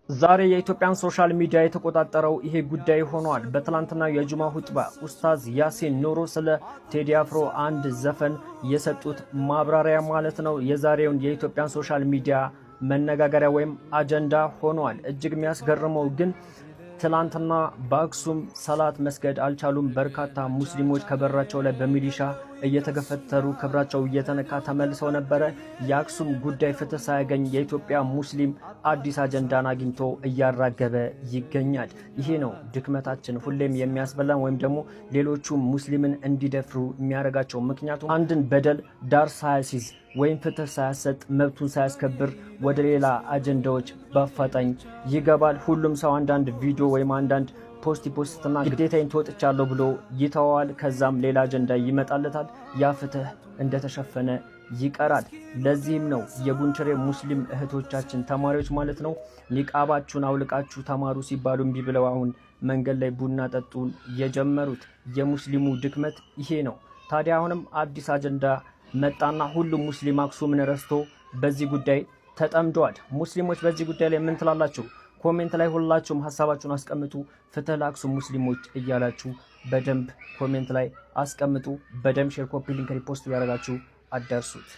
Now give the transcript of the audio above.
ዛሬ የኢትዮጵያን ሶሻል ሚዲያ የተቆጣጠረው ይሄ ጉዳይ ሆኗል። በትላንትና የጁማ ሁጥባ ኡስታዝ ያሲን ኑሩ ስለ ቴዲ አፍሮ አንድ ዘፈን የሰጡት ማብራሪያ ማለት ነው የዛሬውን የኢትዮጵያን ሶሻል ሚዲያ መነጋገሪያ ወይም አጀንዳ ሆኗል። እጅግ የሚያስገርመው ግን ትላንትና በአክሱም ሰላት መስገድ አልቻሉም። በርካታ ሙስሊሞች ከበራቸው ላይ በሚሊሻ እየተገፈተሩ ክብራቸው እየተነካ ተመልሰው ነበረ። የአክሱም ጉዳይ ፍትህ ሳያገኝ የኢትዮጵያ ሙስሊም አዲስ አጀንዳን አግኝቶ እያራገበ ይገኛል። ይሄ ነው ድክመታችን ሁሌም የሚያስበላን ወይም ደግሞ ሌሎቹ ሙስሊምን እንዲደፍሩ የሚያደርጋቸው። ምክንያቱም አንድን በደል ዳር ሳያሲዝ ወይም ፍትህ ሳያሰጥ መብቱን ሳያስከብር ወደ ሌላ አጀንዳዎች በአፋጣኝ ይገባል። ሁሉም ሰው አንዳንድ ቪዲዮ ወይም አንዳንድ ፖስትና ግዴታዬን ተወጥቻለሁ ብሎ ይተዋል። ከዛም ሌላ አጀንዳ ይመጣለታል። ያ ፍትህ እንደተሸፈነ ይቀራል። ለዚህም ነው የጉንችሬ ሙስሊም እህቶቻችን ተማሪዎች ማለት ነው ኒቃባችሁን አውልቃችሁ ተማሩ ሲባሉ እምቢ ብለው አሁን መንገድ ላይ ቡና ጠጡን የጀመሩት። የሙስሊሙ ድክመት ይሄ ነው። ታዲያ አሁንም አዲስ አጀንዳ መጣና ሁሉም ሙስሊም አክሱምን ረስቶ በዚህ ጉዳይ ተጠምደዋል። ሙስሊሞች በዚህ ጉዳይ ላይ ምን ትላላችሁ? ኮሜንት ላይ ሁላችሁም ሐሳባችሁን አስቀምጡ። ፍትህ ለአክሱም ሙስሊሞች እያላችሁ በደንብ ኮሜንት ላይ አስቀምጡ። በደንብ ሼር፣ ኮፒ ሊንክ፣ ሪፖስት እያደረጋችሁ አዳርሱት።